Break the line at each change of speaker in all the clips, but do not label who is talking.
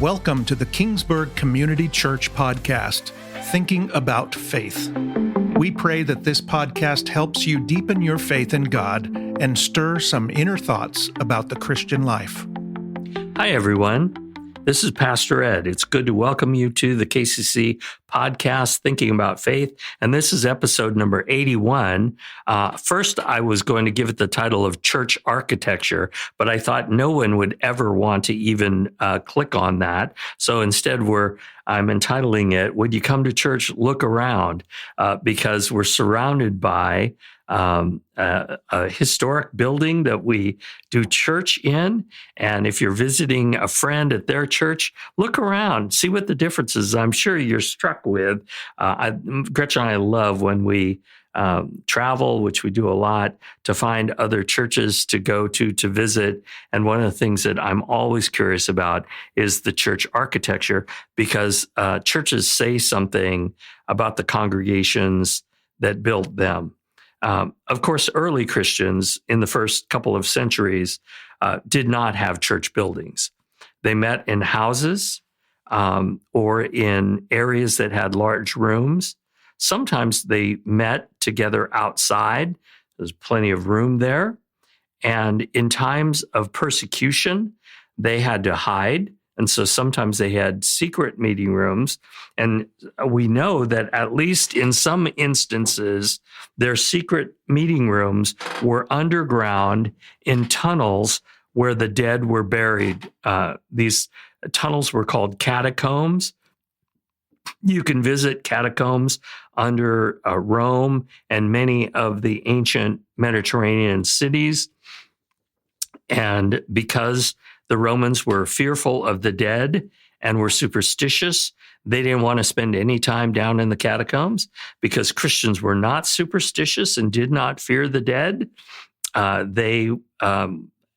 Welcome to the Kingsburg Community Church podcast, Thinking About Faith. We pray that this podcast helps you deepen your faith in God and stir some inner thoughts about the Christian life.
Hi, everyone. This is Pastor Ed. It's good to welcome you to the KCC podcast, Thinking About Faith. And this is episode number 81. First, I was going to give it the title of Church Architecture, but I thought no one would ever want to even click on that. So instead, I'm entitling it, Would You Come to Church? Look Around, because we're surrounded by a historic building that we do church in. And if you're visiting a friend at their church, look around, see what the difference is. I'm sure you're struck with. Gretchen and I love when we travel, which we do a lot, to find other churches to go to visit. And one of the things that I'm always curious about is the church architecture, because churches say something about the congregations that built them. Of course, early Christians in the first couple of centuries did not have church buildings. They met in houses or in areas that had large rooms. Sometimes they met together outside. There's plenty of room there. And in times of persecution, they had to hide. And so sometimes they had secret meeting rooms. And we know that at least in some instances, their secret meeting rooms were underground in tunnels where the dead were buried. These tunnels were called catacombs. You can visit catacombs under Rome and many of the ancient Mediterranean cities. And because the Romans were fearful of the dead and were superstitious, they didn't want to spend any time down in the catacombs. Because Christians were not superstitious and did not fear the dead, they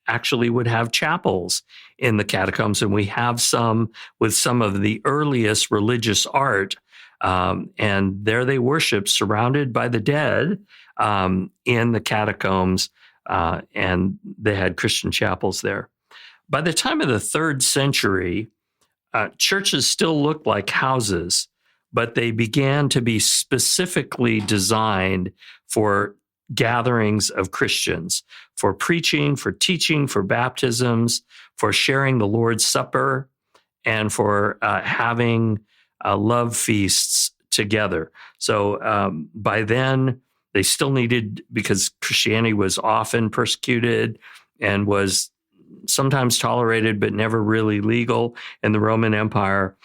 actually would have chapels in the catacombs. And we have some with some of the earliest religious art. And there they worshiped, surrounded by the dead in the catacombs. And they had Christian chapels there. By the time of the 3rd century, churches still looked like houses, but they began to be specifically designed for gatherings of Christians, for preaching, for teaching, for baptisms, for sharing the Lord's Supper, and for having love feasts together. So by then, they still needed, because Christianity was often persecuted and was sometimes tolerated, but never really legal in the Roman Empire,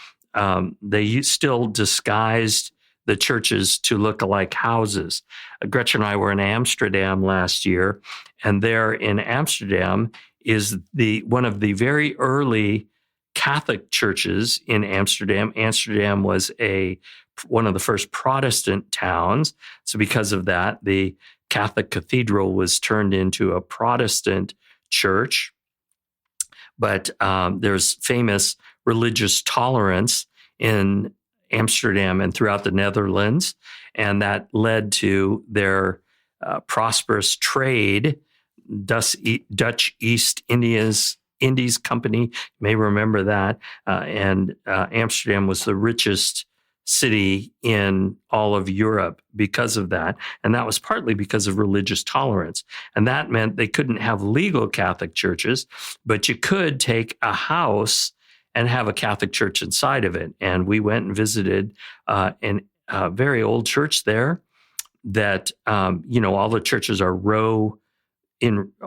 they still disguised the churches to look like houses. Gretchen and I were in Amsterdam last year, and there in Amsterdam is one of the very early Catholic churches in Amsterdam. Amsterdam was one of the first Protestant towns. So because of that, the Catholic cathedral was turned into a Protestant church. But there's famous religious tolerance in Amsterdam and throughout the Netherlands, and that led to their prosperous trade. Dutch East Indies Company, you may remember that, and Amsterdam was the richest city in all of Europe because of that. And that was partly because of religious tolerance. And that meant they couldn't have legal Catholic churches, but you could take a house and have a Catholic church inside of it. And we went and visited a very old church there that, all the churches are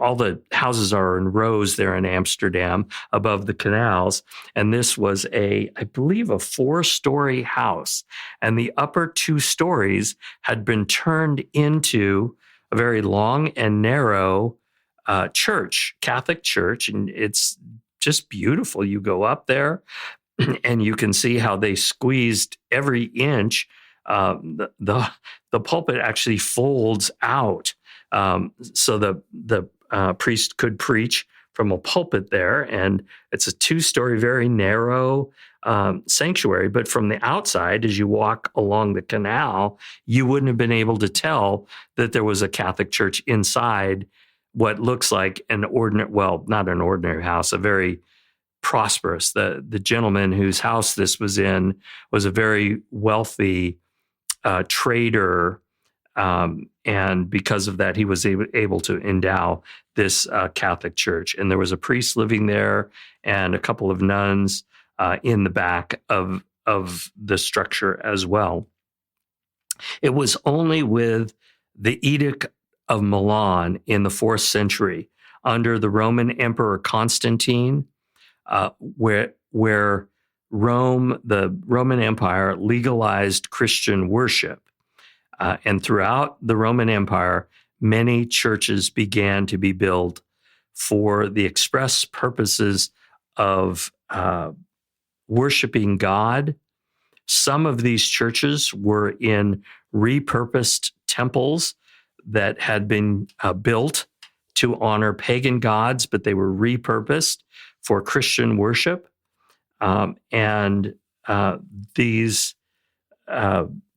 all the houses are in rows there in Amsterdam above the canals. And this was I believe, a 4-story house. And the upper 2 stories had been turned into a very long and narrow church, Catholic church. And it's just beautiful. You go up there and you can see how they squeezed every inch. The pulpit actually folds out. So the priest could preach from a pulpit there, and it's a 2-story, very narrow sanctuary. But from the outside, as you walk along the canal, you wouldn't have been able to tell that there was a Catholic church inside what looks like not an ordinary house, a very prosperous. The gentleman whose house this was in was a very wealthy trader, and because of that, he was able to endow this Catholic church. And there was a priest living there and a couple of nuns in the back of the structure as well. It was only with the Edict of Milan in the 4th century under the Roman Emperor Constantine, where Rome, the Roman Empire, legalized Christian worship. And throughout the Roman Empire, many churches began to be built for the express purposes of worshiping God. Some of these churches were in repurposed temples that had been built to honor pagan gods, but they were repurposed for Christian worship. And these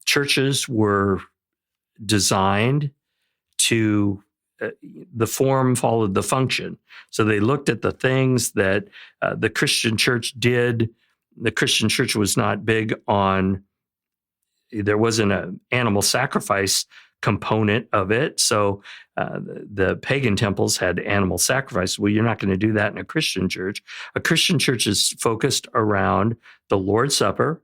churches were designed to, the form followed the function. So they looked at the things that the Christian church did. The Christian church was not big on, there wasn't an animal sacrifice component of it. So the pagan temples had animal sacrifice. Well, you're not going to do that in a Christian church. A Christian church is focused around the Lord's Supper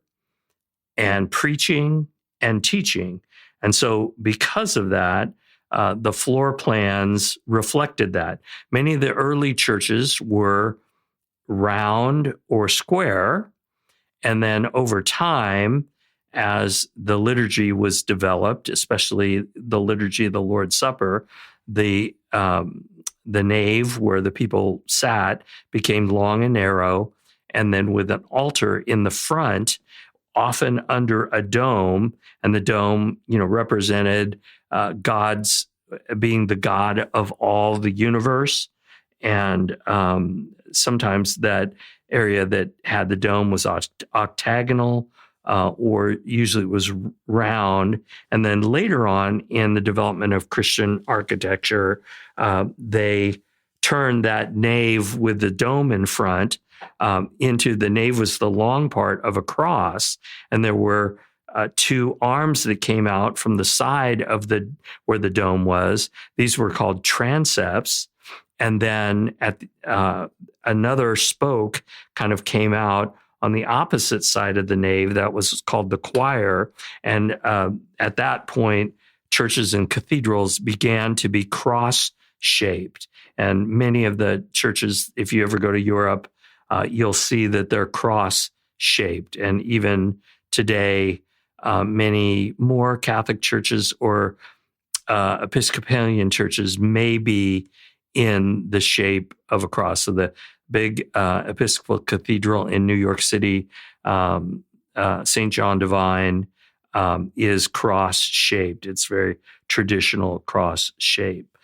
and preaching and teaching. And so because of that, the floor plans reflected that. Many of the early churches were round or square. And then over time, as the liturgy was developed, especially the liturgy of the Lord's Supper, the nave where the people sat became long and narrow, and then with an altar in the front, often under a dome, and the dome, represented God's being the God of all the universe, and sometimes that area that had the dome was octagonal. Or usually it was round. And then later on in the development of Christian architecture, they turned that nave with the dome in front into the nave was the long part of a cross. And there were 2 arms that came out from the side of where the dome was. These were called transepts. And then at another spoke kind of came out on the opposite side of the nave. That was called the choir. And at that point, churches and cathedrals began to be cross-shaped. And many of the churches, if you ever go to Europe, you'll see that they're cross-shaped. And even today, many more Catholic churches or Episcopalian churches may be in the shape of a cross. So the big Episcopal Cathedral in New York City, St. John Divine, is cross-shaped. It's very traditional cross shape.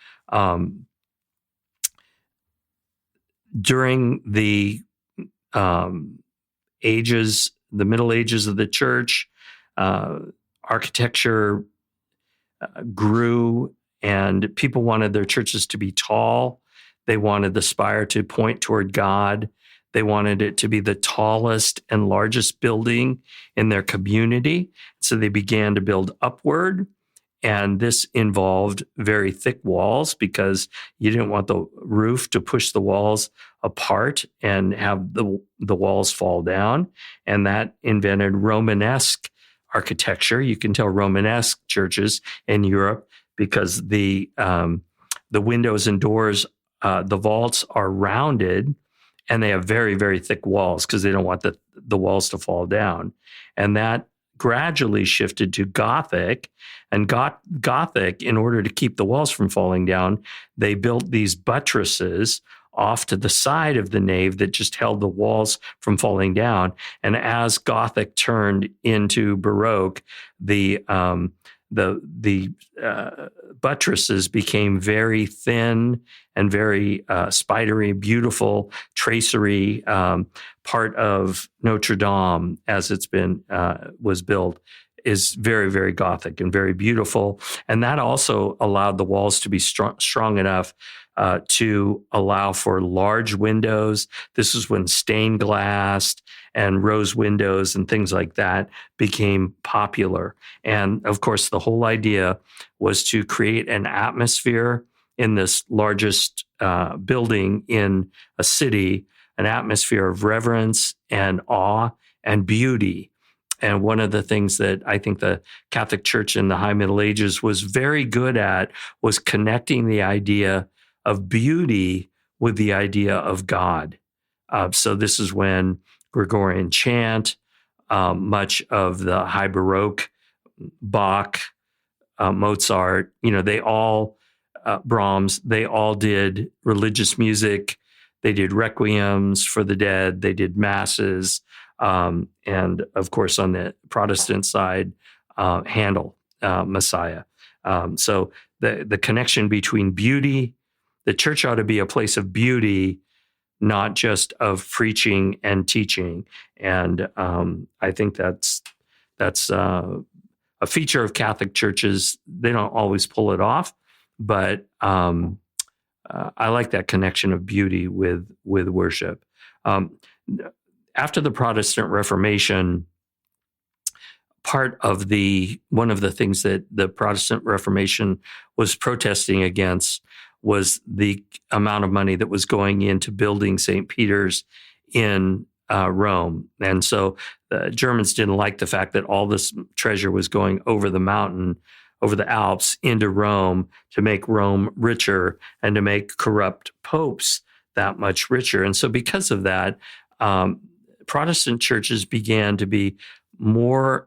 During the ages, the Middle Ages of the church, architecture grew, and people wanted their churches to be tall. They wanted the spire to point toward God. They wanted it to be the tallest and largest building in their community. So they began to build upward. And this involved very thick walls because you didn't want the roof to push the walls apart and have the walls fall down. And that invented Romanesque architecture. You can tell Romanesque churches in Europe because the windows and doors, the vaults are rounded, and they have very, very thick walls because they don't want the walls to fall down. And that gradually shifted to Gothic. And Gothic, in order to keep the walls from falling down, they built these buttresses off to the side of the nave that just held the walls from falling down. And as Gothic turned into Baroque, the buttresses became very thin and very spidery, beautiful tracery. Part of Notre Dame, as it's been was built, is very, very Gothic and very beautiful. And that also allowed the walls to be strong enough to allow for large windows. This is when stained glass and rose windows and things like that became popular. And of course, the whole idea was to create an atmosphere in this largest building in a city, an atmosphere of reverence and awe and beauty. And one of the things that I think the Catholic Church in the High Middle Ages was very good at was connecting the idea of beauty with the idea of God. So this is when Gregorian chant, much of the High Baroque, Bach, Mozart, they all, Brahms, they all did religious music. They did requiems for the dead. They did masses. And of course, on the Protestant side, Handel, Messiah. So the connection between beauty, the church ought to be a place of beauty, not just of preaching and teaching. And I think that's a feature of Catholic churches. They don't always pull it off, but I like that connection of beauty with worship. After the Protestant Reformation, one of the things that the Protestant Reformation was protesting against was the amount of money that was going into building St. Peter's in Rome. And so the Germans didn't like the fact that all this treasure was going over the mountain, over the Alps into Rome to make Rome richer and to make corrupt popes that much richer. And so because of that, Protestant churches began to be much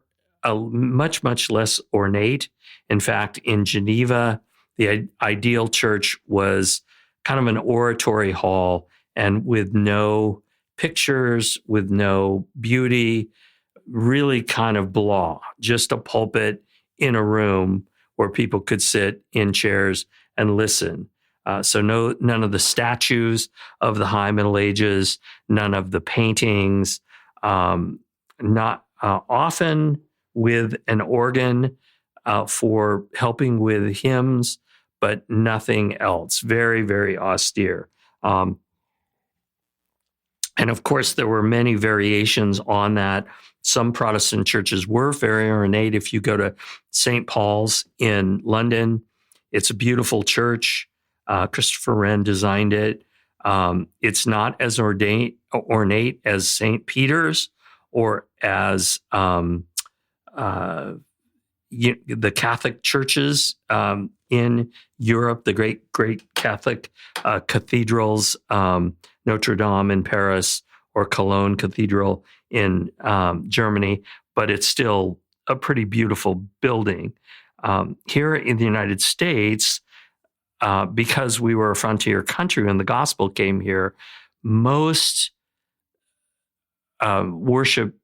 less ornate. In fact, in Geneva, the ideal church was kind of an oratory hall and with no pictures, with no beauty, really kind of blah, just a pulpit in a room where people could sit in chairs and listen. So none of the statues of the High Middle Ages, none of the paintings, not often with an organ for helping with hymns, but nothing else. Very, very austere. And of course, there were many variations on that. Some Protestant churches were very ornate. If you go to St. Paul's in London, it's a beautiful church. Christopher Wren designed it. It's not as ornate as St. Peter's or as the Catholic churches in Europe, the great Catholic cathedrals, Notre Dame in Paris or Cologne Cathedral in Germany, but it's still a pretty beautiful building. Here in the United States, because we were a frontier country when the gospel came here, most worship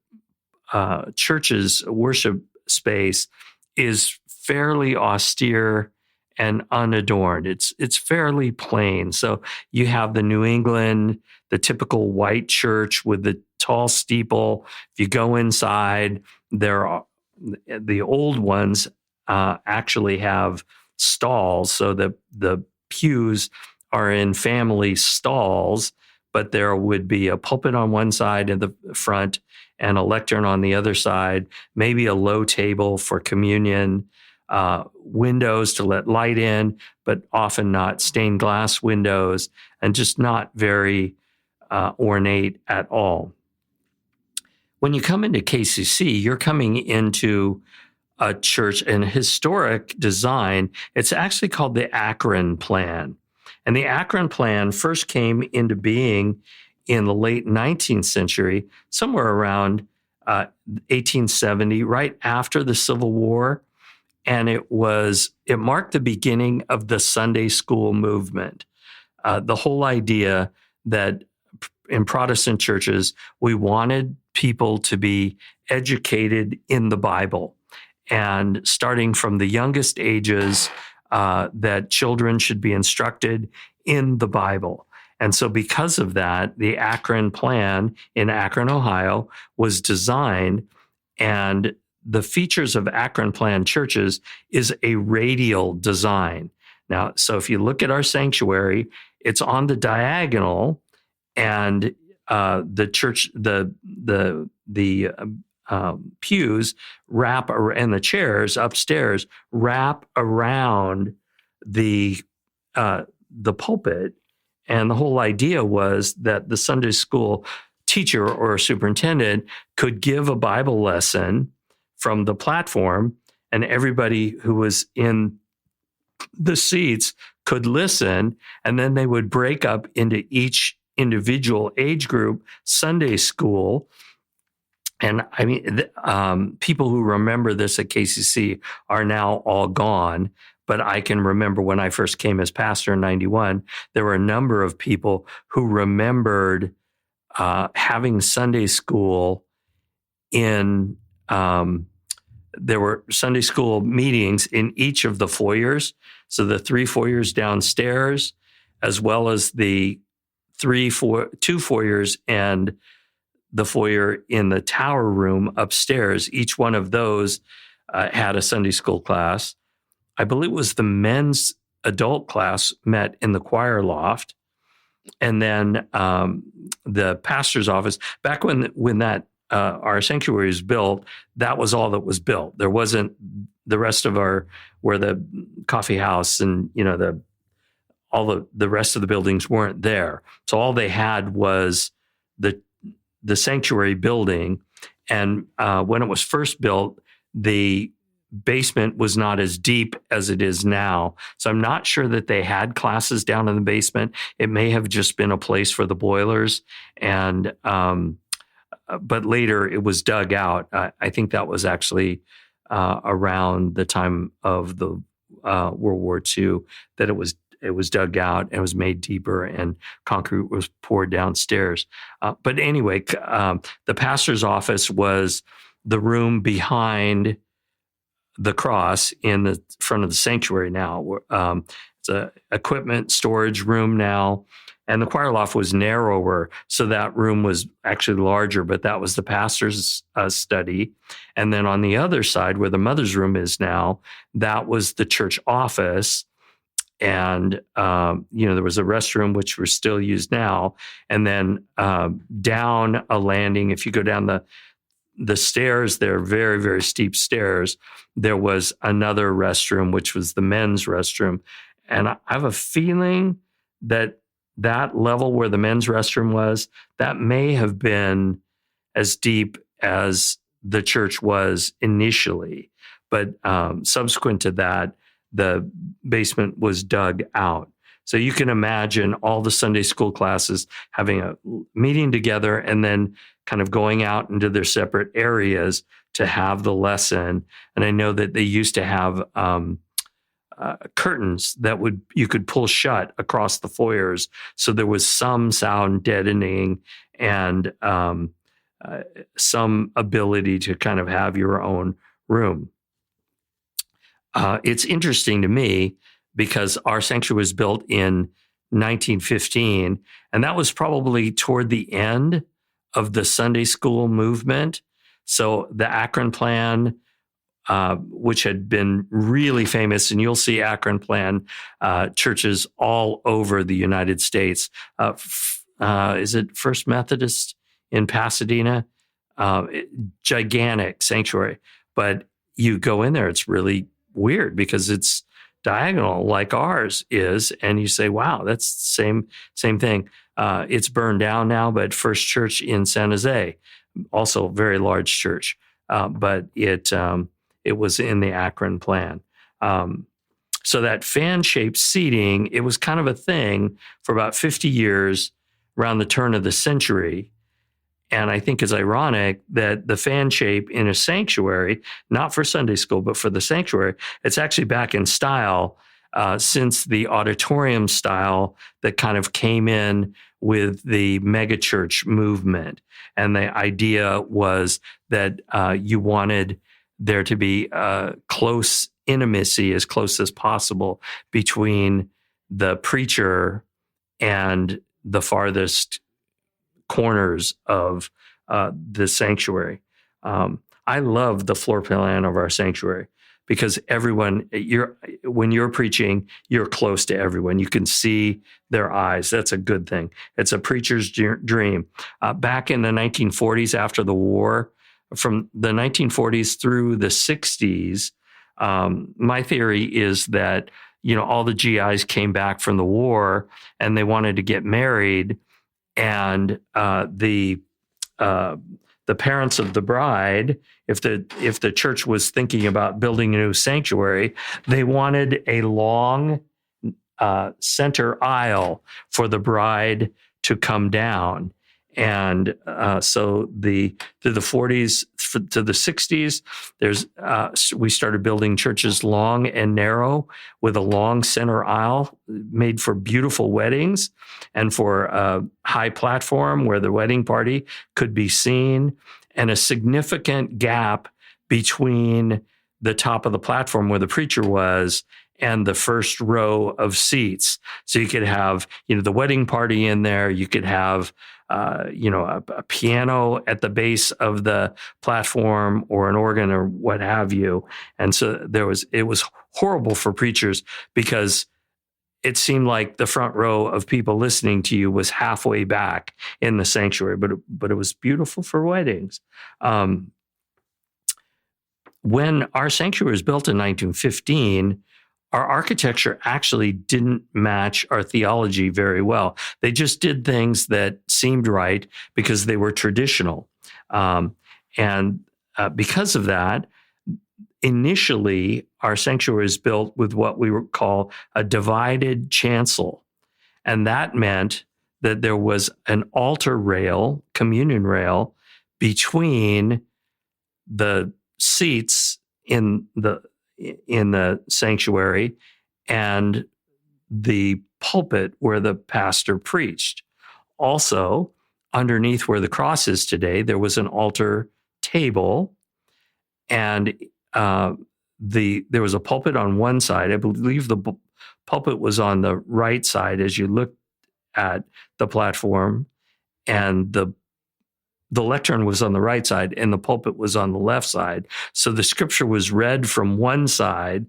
churches, worship space is fairly austere and unadorned. It's fairly plain. So you have the New England, the typical white church with the tall steeple. If you go inside, the old ones actually have stalls, so the pews are in family stalls, but there would be a pulpit on one side in the front and a lectern on the other side, maybe a low table for communion, windows to let light in, but often not stained glass windows, and just not very ornate at all. When you come into KCC, you're coming into a church, an historic design. It's actually called the Akron Plan. And the Akron Plan first came into being in the late 19th century, somewhere around 1870, right after the Civil War. And it marked the beginning of the Sunday school movement. The whole idea that in Protestant churches, we wanted people to be educated in the Bible. And starting from the youngest ages, that children should be instructed in the Bible. And so because of that, the Akron Plan in Akron, Ohio was designed, and the features of Akron Plan churches is a radial design. Now, so if you look at our sanctuary, it's on the diagonal, and the church, the pews wrap, and the chairs upstairs wrap around the pulpit. And the whole idea was that the Sunday school teacher or superintendent could give a Bible lesson from the platform, and everybody who was in the seats could listen, and then they would break up into each individual age group Sunday school. And I mean, people who remember this at KCC are now all gone. But I can remember when I first came as pastor in 91, there were a number of people who remembered having Sunday school in, there were Sunday school meetings in each of the foyers. So the 3 foyers downstairs, as well as the 2 foyers and the foyer in the tower room upstairs. Each one of those had a Sunday school class. I believe it was the men's adult class met in the choir loft. And then the pastor's office, back when that our sanctuary was built, that was all that was built. There wasn't the rest of where the coffee house and, all the rest of the buildings weren't there. So all they had was the sanctuary building. And when it was first built, the basement was not as deep as it is now. So I'm not sure that they had classes down in the basement. It may have just been a place for the boilers. And but later it was dug out. I think that was actually around the time of the World War II that it was dug out and was made deeper, and concrete was poured downstairs. But anyway, the pastor's office was the room behind the cross in the front of the sanctuary now. It's a equipment storage room now, and the choir loft was narrower, so that room was actually larger, but that was the pastor's study. And then on the other side, where the mother's room is now, that was the church office. And, there was a restroom, which was still used now. And then down a landing, if you go down the stairs, they're very, very steep stairs, there was another restroom, which was the men's restroom. And I have a feeling that level where the men's restroom was, that may have been as deep as the church was initially. But subsequent to that, the basement was dug out. So you can imagine all the Sunday school classes having a meeting together and then kind of going out into their separate areas to have the lesson. And I know that they used to have curtains that you could pull shut across the foyers, so there was some sound deadening and some ability to kind of have your own room. It's interesting to me because our sanctuary was built in 1915, and that was probably toward the end of the Sunday school movement. So the Akron Plan, which had been really famous, and you'll see Akron Plan churches all over the United States. Is it First Methodist in Pasadena? Gigantic sanctuary. But you go in there, it's really weird because it's diagonal like ours is, and you say, wow, that's the same thing. It's burned down now, but First Church in San Jose, also a very large church, but it was in the Akron Plan. So that fan-shaped seating, it was kind of a thing for about 50 years around the turn of the century. And I think it's ironic that the fan shape in a sanctuary, not for Sunday school, but for the sanctuary, it's actually back in style since the auditorium style that kind of came in with the megachurch movement. And the idea was that you wanted there to be close intimacy, as close as possible, between the preacher and the farthest corners of the sanctuary. I love the floor plan of our sanctuary because when you're preaching, you're close to everyone. You can see their eyes. That's a good thing. It's a preacher's dream. Back in the 1940s, after the war, from the 1940s through the 60s, my theory is that all the GIs came back from the war and they wanted to get married, and the parents of the bride, if the church was thinking about building a new sanctuary, they wanted a long center aisle for the bride to come down. And so through the 40s to the 60s, we started building churches long and narrow with a long center aisle made for beautiful weddings and for a high platform where the wedding party could be seen, and a significant gap between the top of the platform where the preacher was and the first row of seats. So you could have, the wedding party in there. You could have, a piano at the base of the platform or an organ or what have you. And so it was horrible for preachers because it seemed like the front row of people listening to you was halfway back in the sanctuary, but it was beautiful for weddings. When our sanctuary was built in 1915, our architecture actually didn't match our theology very well. They just did things that seemed right because they were traditional. And because of that, initially, our sanctuary was built with what we would call a divided chancel. And that meant that there was an altar rail, communion rail, between the seats in the sanctuary and the pulpit where the pastor preached. Also, underneath where the cross is today, there was an altar table, and there was a pulpit on one side. I believe the pulpit was on the right side as you looked at the platform, and the lectern was on the right side and the pulpit was on the left side. So the scripture was read from one side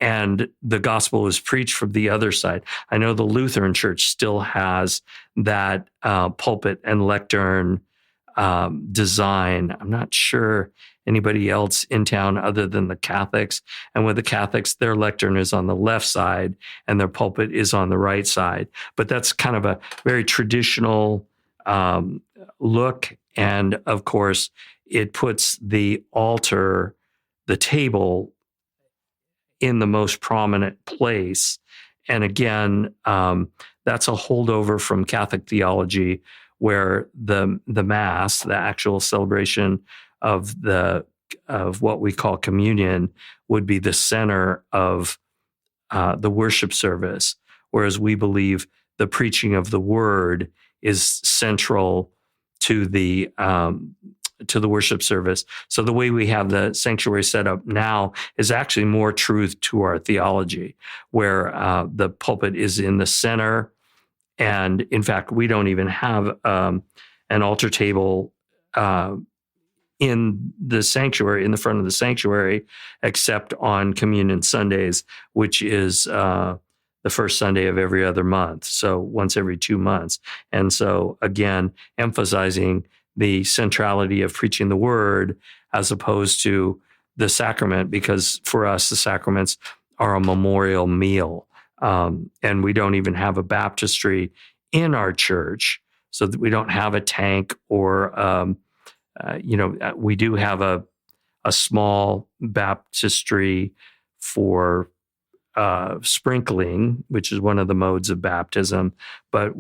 and the gospel was preached from the other side. I know the Lutheran Church still has that pulpit and lectern design. I'm not sure anybody else in town other than the Catholics. And with the Catholics, their lectern is on the left side and their pulpit is on the right side. But that's kind of a very traditional look. And of course, it puts the altar, the table, in the most prominent place. And again, that's a holdover from Catholic theology, where the Mass, the actual celebration of what we call communion, would be the center of the worship service, whereas we believe the preaching of the word is central to the worship service. So the way we have the sanctuary set up now is actually more truth to our theology, where the pulpit is in the center. And in fact, we don't even have an altar table in the sanctuary, in the front of the sanctuary, except on Communion Sundays, which is the first Sunday of every other month, so once every 2 months. And so, again, emphasizing the centrality of preaching the word as opposed to the sacrament, because for us, the sacraments are a memorial meal. And we don't even have a baptistry in our church, so that we don't have a tank or, we do have a small baptistry for sprinkling, which is one of the modes of baptism, but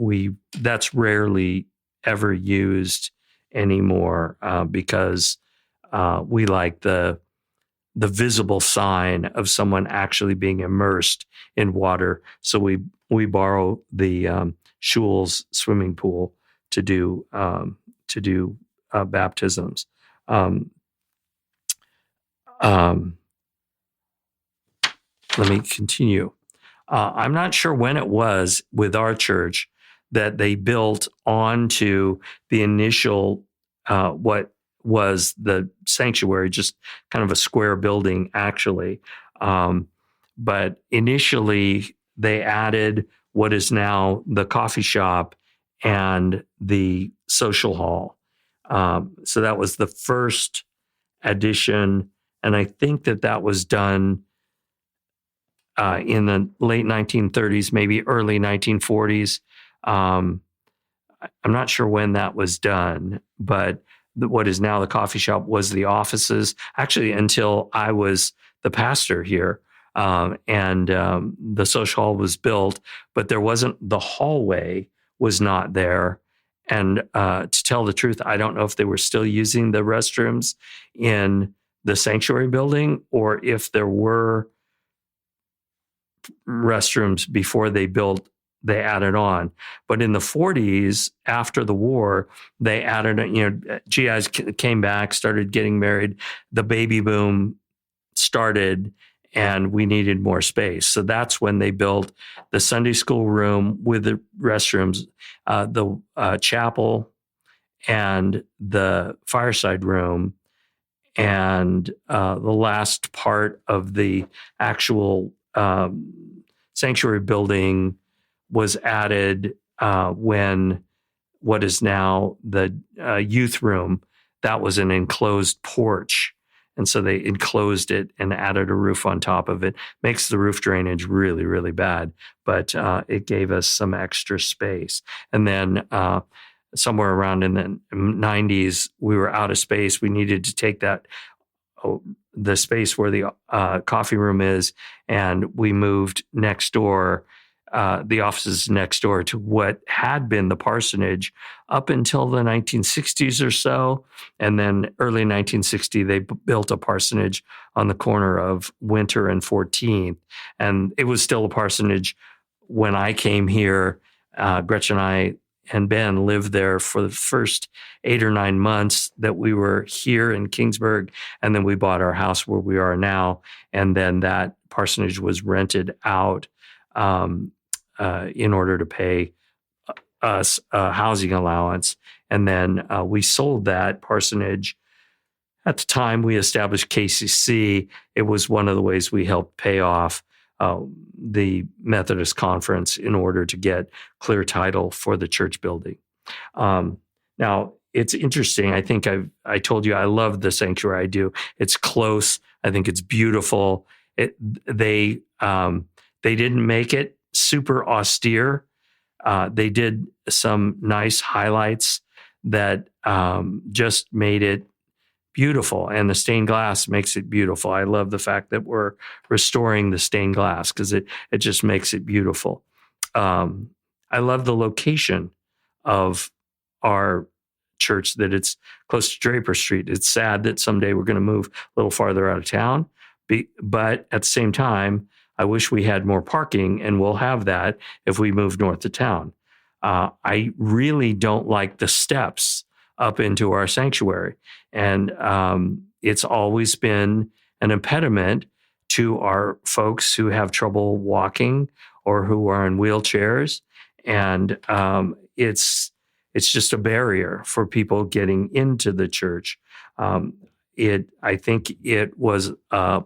that's rarely ever used anymore because we like the visible sign of someone actually being immersed in water. So we borrow the Schul's swimming pool to do baptisms. Let me continue. I'm not sure when it was with our church that they built onto the initial what was the sanctuary, just kind of a square building, actually. But initially, they added what is now the coffee shop and the social hall. So that was the first addition, and I think that was done in the late 1930s, maybe early 1940s. I'm not sure when that was done, but what is now the coffee shop was the offices, actually, until I was the pastor here. And the social hall was built, but the hallway was not there. And to tell the truth, I don't know if they were still using the restrooms in the sanctuary building or if there were restrooms before they added on. But in the 40s, after the war, they added, GIs came back, started getting married. The baby boom started, and we needed more space. So that's when they built the Sunday school room with the restrooms, the chapel, and the fireside room. And the last part of the actual sanctuary building was added when what is now the youth room, that was an enclosed porch. And so they enclosed it and added a roof on top of it. Makes the roof drainage really, really bad, but it gave us some extra space. And then somewhere around in the 90s, we were out of space. We needed to take the space where the coffee room is, and we moved next door, the offices next door to what had been the parsonage up until the 1960s or so. And then early 1960, they built a parsonage on the corner of Winter and 14th. And it was still a parsonage when I came here. Gretchen and I and Ben lived there for the first 8 or 9 months that we were here in Kingsburg. And then we bought our house where we are now. And then that parsonage was rented out in order to pay us a housing allowance. And then we sold that parsonage. At the time we established KCC, it was one of the ways we helped pay off the Methodist Conference in order to get clear title for the church building. Now, it's interesting. I think I told you I love the sanctuary. I do. It's close. I think it's beautiful. They didn't make it super austere. They did some nice highlights that just made it beautiful, and the stained glass makes it beautiful. I love the fact that we're restoring the stained glass because it just makes it beautiful. I love the location of our church, that it's close to Draper Street. It's sad that someday we're going to move a little farther out of town, but at the same time, I wish we had more parking, and we'll have that if we move north of town. I really don't like the steps up into our sanctuary. And it's always been an impediment to our folks who have trouble walking or who are in wheelchairs. And it's just a barrier for people getting into the church. I think it was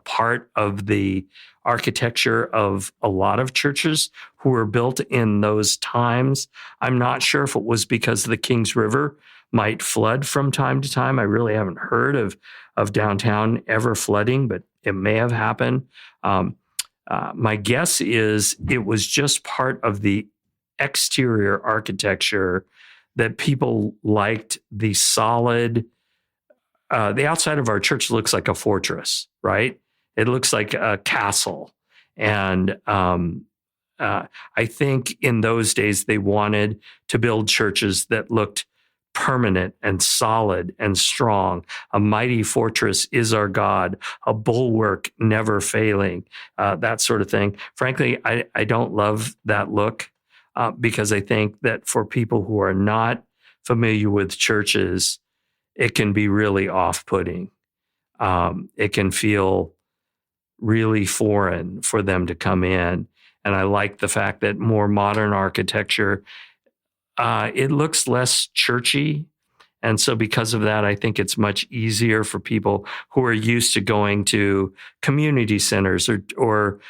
part of the architecture of a lot of churches who were built in those times. I'm not sure if it was because the Kings River might flood from time to time. I really haven't heard of downtown ever flooding, but it may have happened. My guess is it was just part of the exterior architecture that people liked the solid. The outside of our church looks like a fortress, right? It looks like a castle. And I think in those days, they wanted to build churches that looked permanent and solid and strong. A mighty fortress is our God, a bulwark never failing, that sort of thing. Frankly, I don't love that look because I think that for people who are not familiar with churches, it can be really off-putting. It can feel really foreign for them to come in. And I like the fact that more modern architecture, it looks less churchy And so because of that, I think it's much easier for people who are used to going to community centers or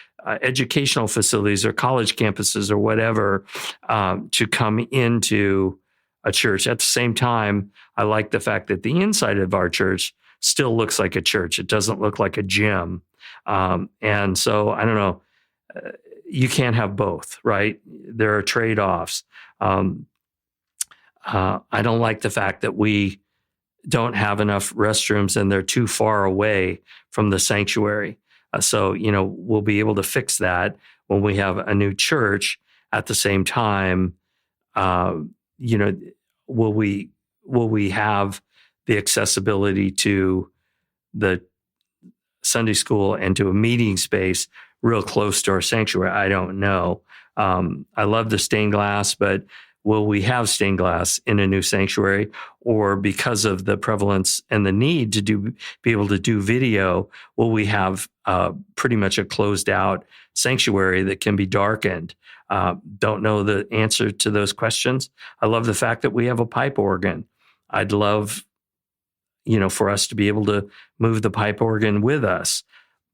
educational facilities or college campuses or whatever to come into a church. At the same time, I like the fact that the inside of our church still looks like a church. It doesn't look like a gym. And so, I don't know, you can't have both, right? There are trade-offs. I don't like the fact that we don't have enough restrooms and they're too far away from the sanctuary. So, we'll be able to fix that when we have a new church. At the same time, will we have the accessibility to the Sunday school and to a meeting space real close to our sanctuary? I don't know. I love the stained glass, but will we have stained glass in a new sanctuary? Or because of the prevalence and the need to be able to do video, will we have pretty much a closed out sanctuary that can be darkened? Don't know the answer to those questions. I love the fact that we have a pipe organ. I'd love, for us to be able to move the pipe organ with us.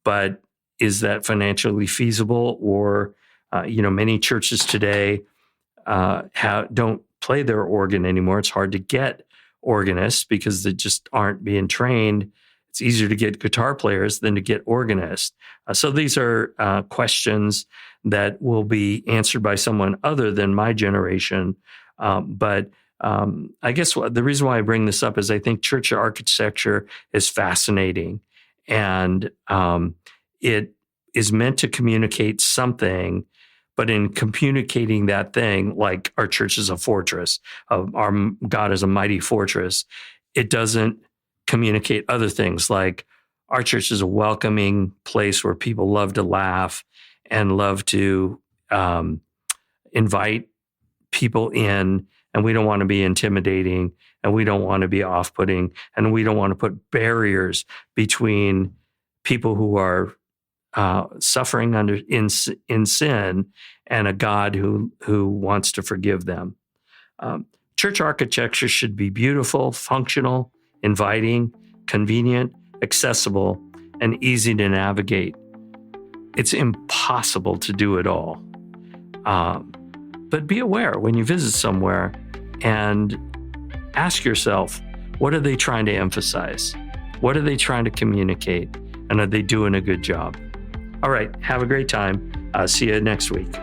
But is that financially feasible? Or, many churches today don't play their organ anymore. It's hard to get organists because they just aren't being trained. It's easier to get guitar players than to get organists. So these are questions that will be answered by someone other than my generation. But I guess the reason why I bring this up is I think church architecture is fascinating, and it is meant to communicate something. But in communicating that thing, like our church is a fortress, our God is a mighty fortress, it doesn't communicate other things like our church is a welcoming place where people love to laugh and love to invite people in, and we don't want to be intimidating, and we don't want to be off-putting, and we don't want to put barriers between people who are suffering in sin and a God who wants to forgive them. Church architecture should be beautiful, functional, inviting, convenient, accessible, and easy to navigate. It's impossible to do it all. But be aware when you visit somewhere and ask yourself, what are they trying to emphasize? What are they trying to communicate? And are they doing a good job? All right, have a great time. See you next week.